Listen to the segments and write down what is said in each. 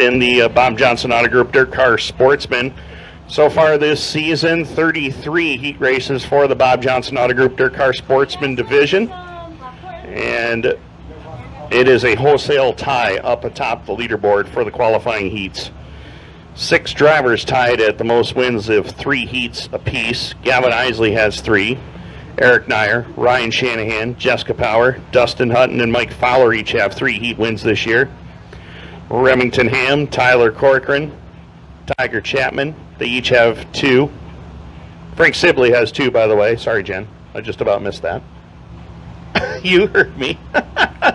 in the Bob Johnson Auto Group Dirt Car Sportsman. So far this season, 33 heat races for the Bob Johnson Auto Group Dirt Car Sportsman division. And it is a wholesale tie up atop the leaderboard for the qualifying heats. 6 drivers tied at the most wins of 3 heats apiece. Gavin Isley has 3. Eric Nyer, Ryan Shanahan, Jessica Power, Dustin Hutton, and Mike Fowler each have 3 heat wins this year. Remington Ham, Tyler Corcoran, Tiger Chapman, they each have 2. Frank Sibley has 2, by the way. Sorry, Jen. I just about missed that. You heard me.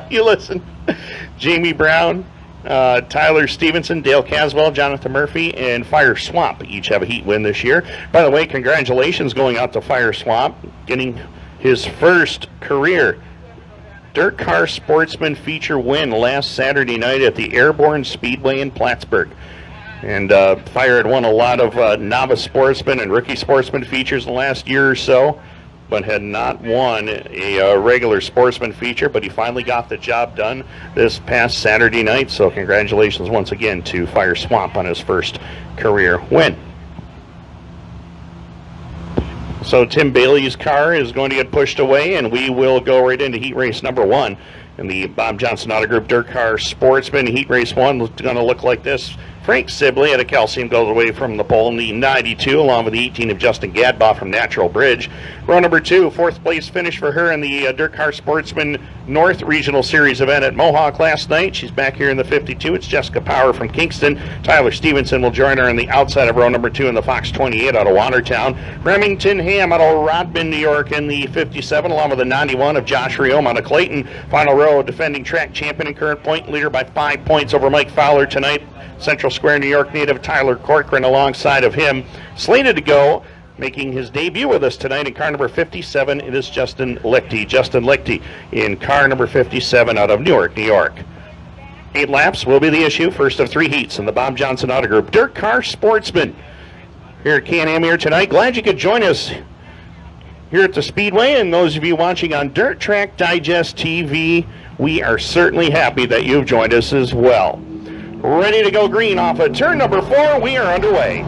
You listened. Jamie Brown, Tyler Stevenson, Dale Caswell, Jonathan Murphy, and Fire Swamp each have a heat win this year. By the way, congratulations going out to Fire Swamp, getting his first career Dirt Car Sportsman feature win last Saturday night at the Airborne Speedway in Plattsburgh. And Fire had won a lot of novice sportsman and rookie sportsman features in the last year or so, but had not won a regular sportsman feature, but he finally got the job done this past Saturday night. So congratulations once again to Fire Swamp on his first career win. So Tim Bailey's car is going to get pushed away, and we will go right into heat race number 1 in the Bob Johnson Auto Group Dirt Car Sportsman. Heat race 1 is going to look like this. Frank Sibley at a calcium goes away from the pole in the 92, along with the 18 of Justin Gadbaugh from Natural Bridge. Row number 2, 4th place finish for her in the Dirt Car Sportsman North Regional Series event at Mohawk last night. She's back here in the 52. It's Jessica Power from Kingston. Tyler Stevenson will join her on the outside of row number 2 in the Fox 28 out of Watertown. Remington Ham out of Rodman, New York in the 57, along with the 91 of Josh Riom out of Clayton. Final row, defending track champion and current point leader by 5 points over Mike Fowler tonight. Central Square, New York native Tyler Corcoran alongside of him. Slated to go, making his debut with us tonight in car number 57, it is Justin Lichty. Justin Lichty in car number 57 out of Newark, New York. 8 laps will be the issue. First of 3 heats in the Bob Johnson Auto Group Dirt Car Sportsman here at Can-Am here tonight. Glad you could join us here at the Speedway, and those of you watching on Dirt Track Digest TV, we are certainly happy that you've joined us as well. Ready to go green off of turn number 4. We are underway.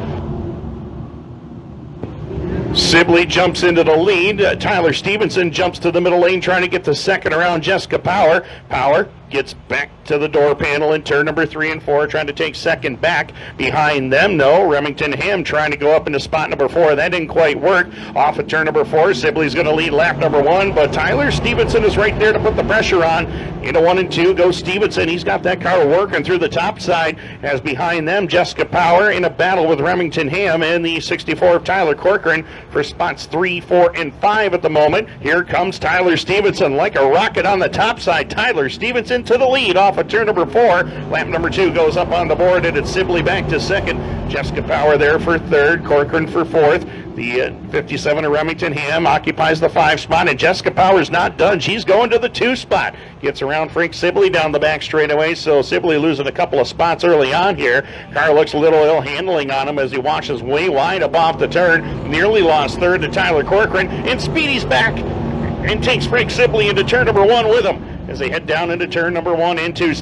Sibley jumps into the lead. Tyler Stevenson jumps to the middle lane trying to get the second around Jessica Power. Power gets back to the door panel in turn number 3 and 4, trying to take second back. Behind them, no. Remington Ham trying to go up into spot number 4. That didn't quite work. Off of turn number 4, Sibley's going to lead lap number 1, but Tyler Stevenson is right there to put the pressure on. Into 1 and 2 goes Stevenson. He's got that car working through the top side, as behind them, Jessica Power in a battle with Remington Ham and the 64 of Tyler Corcoran for spots 3, 4, and 5 at the moment. Here comes Tyler Stevenson like a rocket on the top side. Tyler Stevenson to the lead off of turn number 4. Lap number 2 goes up on the board, and it's Sibley back to second. Jessica Power there for third, Corcoran for fourth. The 57 of Remington Ham occupies the 5 spot, and Jessica Power's not done. She's going to the 2 spot. Gets around Frank Sibley down the back straightaway, so Sibley losing a couple of spots early on here. Car looks a little ill handling on him as he washes way wide up off the turn. Nearly lost third to Tyler Corcoran, and Speedy's back and takes Frank Sibley into turn number 1 with him as they head down into turn number 1 into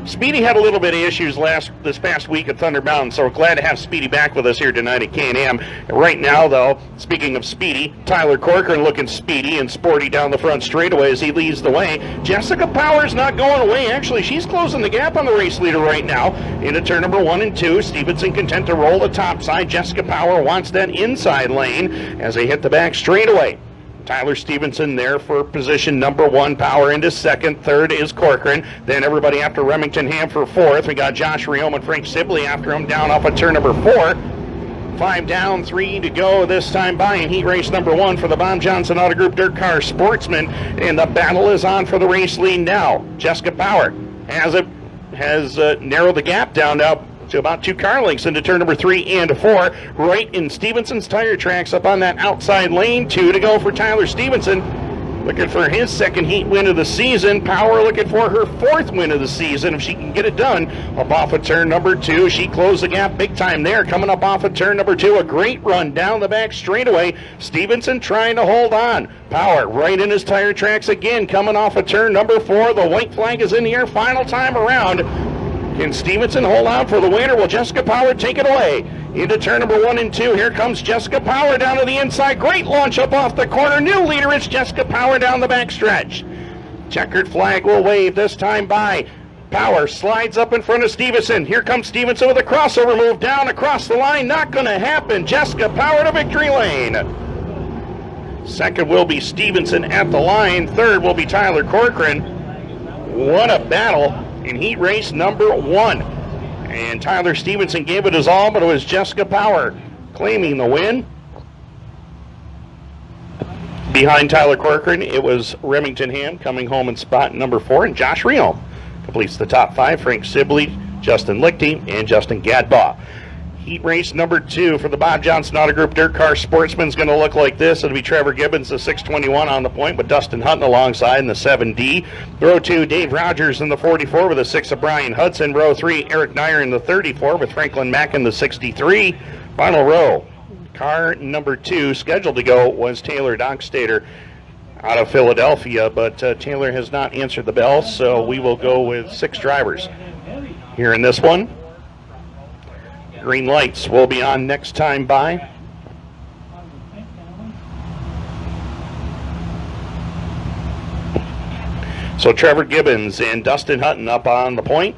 Speedy had a little bit of issues this past week at Thunder Mountain, so we're glad to have Speedy back with us here tonight at Can-Am. Right now, though, speaking of Speedy, Tyler Corcoran looking speedy and sporty down the front straightaway as he leads the way. Jessica Power's not going away. Actually, she's closing the gap on the race leader right now. Into turn number 1 and 2, Stevenson content to roll the top side. Jessica Power wants that inside lane as they hit the back straightaway. Tyler Stevenson there for position number 1. Power into second. Third is Corcoran. Then everybody after Remington Ham for fourth. We got Josh Riom and Frank Sibley after him down off of turn number 4. 5 down, 3 to go this time by in heat race number 1 for the Bob Johnson Auto Group Dirt Car Sportsman. And the battle is on for the race lead now. Jessica Power has narrowed the gap down now to about 2 car lengths into turn number 3 and 4. Right in Stevenson's tire tracks up on that outside lane. 2 to go for Tyler Stevenson. Looking for his second heat win of the season. Power looking for her 4th win of the season if she can get it done. Up off of turn number 2. She closed the gap big time there. Coming up off of turn number 2. A great run down the back straightaway. Stevenson trying to hold on. Power right in his tire tracks again. Coming off of turn number 4. The white flag is in the air final time around. Can Stevenson hold on for the win, or will Jessica Power take it away? Into turn number 1 and 2. Here comes Jessica Power down to the inside. Great launch up off the corner. New leader, it's Jessica Power down the backstretch. Checkered flag will wave, this time by Power. Slides up in front of Stevenson. Here comes Stevenson with a crossover move down across the line. Not going to happen. Jessica Power to victory lane. Second will be Stevenson at the line. Third will be Tyler Corcoran. What a battle in heat race number 1. And Tyler Stevenson gave it his all, but it was Jessica Power claiming the win. Behind Tyler Corcoran, it was Remington Ham coming home in spot number 4, and Josh Rio completes the top 5. Frank Sibley, Justin Lichty, and Justin Gadbaugh. Heat race number 2 for the Bob Johnson Auto Group Dirt Car Sportsman is going to look like this. It'll be Trevor Gibbons, the 621 on the point, with Dustin Hutton alongside in the 7D. Row 2, Dave Rogers in the 44 with the 6 of Brian Hudson. Row 3, Eric Nyer in the 34 with Franklin Mack in the 63. Final row, car number 2 scheduled to go was Taylor Dockstader out of Philadelphia, but Taylor has not answered the bell, so we will go with 6 drivers here in this one. Green lights will be on next time by. So Trevor Gibbons and Dustin Hutton up on the point.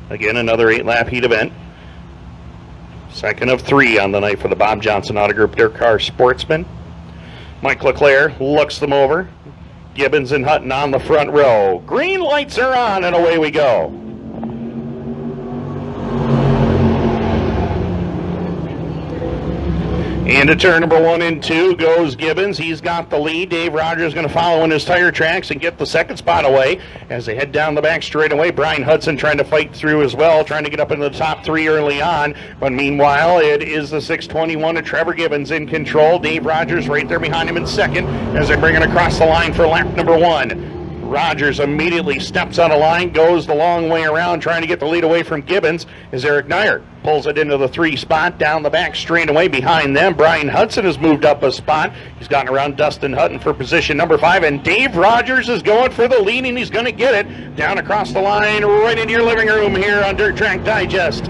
Again, another 8-lap heat event. Second of 3 on the night for the Bob Johnson Auto Group Dirt Car Sportsman. Mike LeClaire looks them over. Gibbons and Hutton on the front row. Green lights are on, and away we go. Into turn number 1 and 2 goes Gibbons. He's got the lead. Dave Rogers is going to follow in his tire tracks and get the second spot away as they head down the back straightaway. Brian Hudson trying to fight through as well, trying to get up into the top 3 early on. But meanwhile, it is the 621 of Trevor Gibbons in control. Dave Rogers right there behind him in second as they bring it across the line for lap number 1. Rogers immediately steps on a line, goes the long way around, trying to get the lead away from Gibbons as Eric Nyer pulls it into the 3 spot down the back straightaway. Behind them, Brian Hudson has moved up a spot. He's gotten around Dustin Hutton for position number 5, and Dave Rogers is going for the lead, and he's going to get it down across the line right into your living room here on Dirt Track Digest.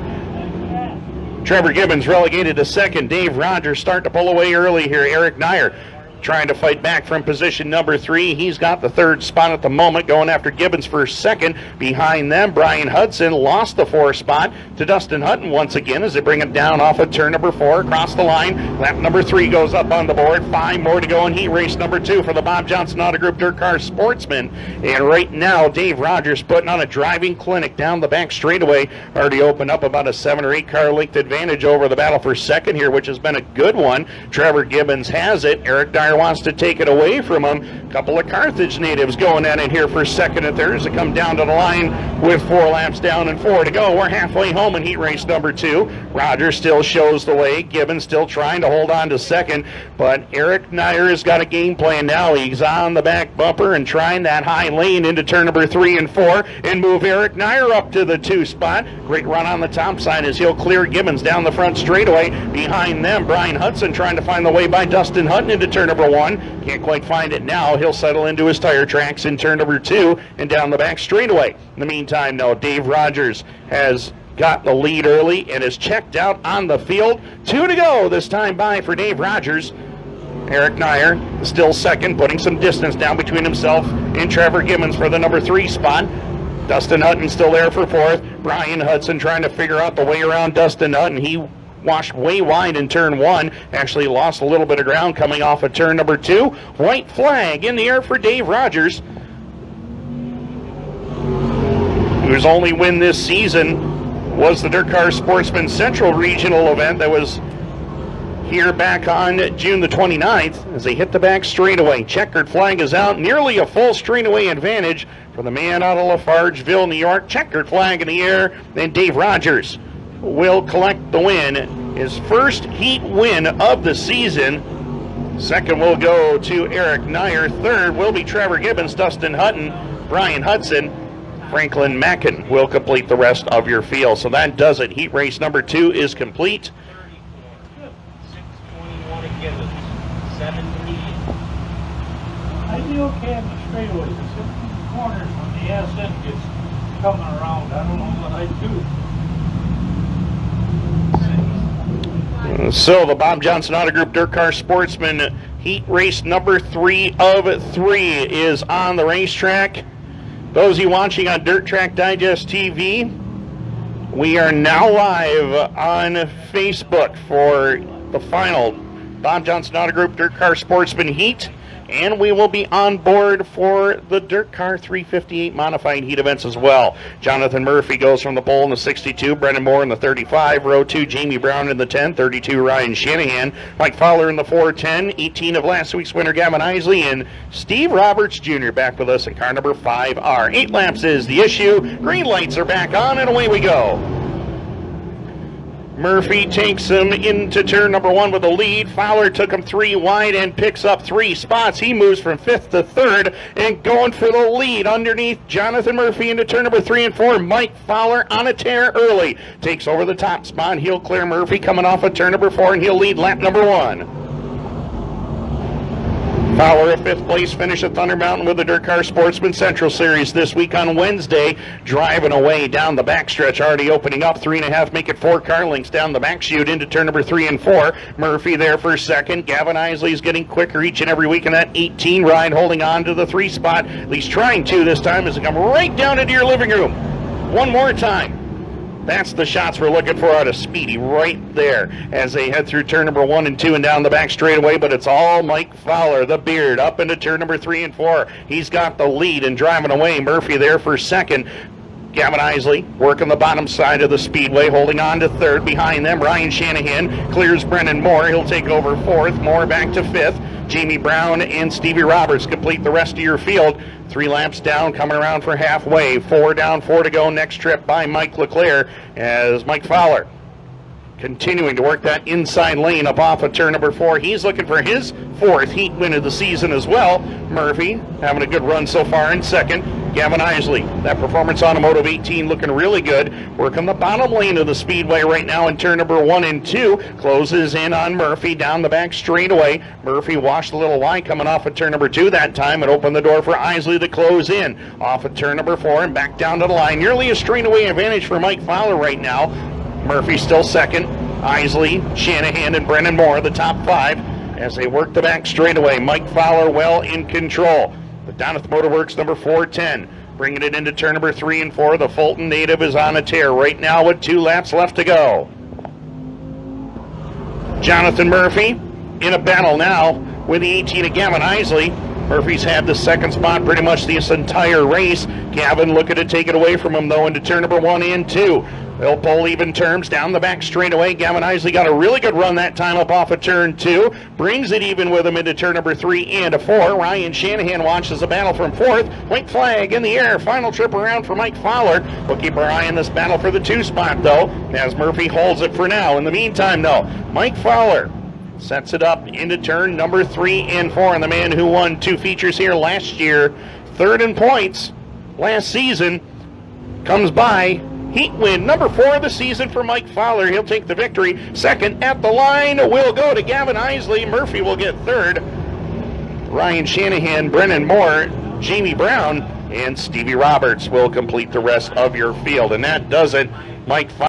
Trevor Gibbons relegated to second. Dave Rogers starting to pull away early here. Eric Nyer trying to fight back from position number 3. He's got the 3rd spot at the moment, going after Gibbons for second. Behind them, Brian Hudson lost the 4th spot to Dustin Hutton once again as they bring it down off of turn number 4 across the line. Lap number 3 goes up on the board. 5 more to go in heat race number 2 for the Bob Johnson Auto Group Dirt Car Sportsman. And right now, Dave Rogers putting on a driving clinic down the back straightaway. Already opened up about a 7 or 8 car length advantage over the battle for second here, which has been a good one. Trevor Gibbons has it. Eric Dyer wants to take it away from him. A couple of Carthage natives going at it here for second and third as they come down to the line with 4 laps down and 4 to go. We're halfway home in heat race number 2. Rogers still shows the way. Gibbons still trying to hold on to second, but Eric Nyer has got a game plan now. He's on the back bumper and trying that high lane into turn number 3 and 4 and move Eric Nyer up to the 2 spot. Great run on the top side as he'll clear Gibbons down the front straightaway. Behind them, Brian Hudson trying to find the way by Dustin Hutton into turn number 1. Can't quite find it now. He'll settle into his tire tracks in turn number 2 and down the back straightaway. In the meantime, though, Dave Rogers has got the lead early and is checked out on the field. 2 to go this time by for Dave Rogers. Eric Nyer still second, putting some distance down between himself and Trevor Gibbons for the number 3 spot. Dustin Hutton still there for 4th. Brian Hudson trying to figure out the way around Dustin Hutton. He washed way wide in turn 1. Actually lost a little bit of ground coming off of turn number 2. White flag in the air for Dave Rogers, whose only win this season was the Dirt Car Sportsman Central Regional event that was here back on June the 29th as they hit the back straightaway. Checkered flag is out. Nearly a full straightaway advantage for the man out of Lafargeville, New York. Checkered flag in the air. Then Dave Rogers will collect the win. His first heat win of the season. Second will go to Eric Nyer. Third will be Trevor Gibbons, Dustin Hutton, Brian Hudson. Franklin Mackin will complete the rest of your field. So that does it. Heat race number 2 is complete. 621 to Gibbons, 17. I do okay on the straightaways, except in the corners when the ascent gets coming around. I don't know what I'd do. So the Bob Johnson Auto Group Dirt Car Sportsman Heat Race number 3 of 3 is on the racetrack. Those of you watching on Dirt Track Digest TV, we are now live on Facebook for the final Bob Johnson Auto Group Dirt Car Sportsman Heat, and we will be on board for the Dirt Car 358 Modified Heat events as well. Jonathan Murphy goes from the pole in the 62, Brendan Moore in the 35, row 2, Jamie Brown in the 10, 32, Ryan Shanahan, Mike Fowler in the 410, 18 of last week's winner, Gavin Isley, and Steve Roberts Jr. back with us in car number 5R. 8 laps is the issue. Green lights are back on, and away we go. Murphy takes him into turn number 1 with a lead. Fowler took him 3 wide and picks up 3 spots. He moves from 5th to 3rd and going for the lead underneath Jonathan Murphy into turn number 3 and 4. Mike Fowler on a tear early. Takes over the top spot. He'll clear Murphy coming off of turn number 4, and he'll lead lap number 1. Fowler, a 5th place finish at Thunder Mountain with the Dirt Car Sportsman Central Series this week on Wednesday. Driving away down the backstretch, already opening up 3.5, make it 4 car lengths down the back chute into turn number 3 and 4. Murphy there for second. Gavin Isley's getting quicker each and every week in that 18 ride, holding on to the 3 spot. At least trying to this time, as it come right down into your living room. One more time. That's the shots we're looking for out of Speedy right there as they head through turn number 1 and 2 and down the back straightaway, but it's all Mike Fowler, the beard, up into turn number 3 and 4. He's got the lead and driving away. Murphy there for second. Gavin Isley working the bottom side of the speedway, holding on to 3rd. Behind them, Ryan Shanahan clears Brendan Moore. He'll take over 4th. Moore back to 5th. Jamie Brown and Stevie Roberts complete the rest of your field. 3 laps down, coming around for halfway. 4 down, 4 to go. Next trip by Mike Leclerc as Mike Fowler continuing to work that inside lane up off of turn number 4. He's looking for his 4th heat win of the season as well. Murphy having a good run so far in second. Gavin Isley, that Performance Automotive 18 looking really good. Working the bottom lane of the speedway right now in turn number 1 and 2. Closes in on Murphy down the back straightaway. Murphy washed a little wide coming off of turn number 2 that time and opened the door for Isley to close in. Off of turn number 4 and back down to the line. Nearly a straightaway advantage for Mike Fowler right now. Murphy still second. Isley, Shanahan, and Brendan Moore, the top 5, as they work the back straightaway. Mike Fowler well in control. The down at the Motorworks number 410. Bringing it into turn number 3 and 4. The Fulton native is on a tear right now with 2 laps left to go. Jonathan Murphy in a battle now with the 18 of Gavin Isley. Murphy's had the 2nd spot pretty much this entire race. Gavin looking to take it away from him, though, into turn number 1 and 2. They'll pull even terms down the back straightaway. Gavin Isley got a really good run that time up off of turn 2. Brings it even with him into turn number 3 and 4. Ryan Shanahan watches the battle from 4th. White flag in the air. Final trip around for Mike Fowler. We'll keep our eye on this battle for the 2 spot, though, as Murphy holds it for now. In the meantime, though, Mike Fowler sets it up into turn number 3 and 4. And the man who won 2 features here last year, 3rd in points last season, comes by. Heat win number 4 of the season for Mike Fowler. He'll take the victory. Second at the line will go to Gavin Isley. Murphy will get 3rd. Ryan Shanahan, Brendan Moore, Jamie Brown, and Stevie Roberts will complete the rest of your field. And that does it. Mike Fowler.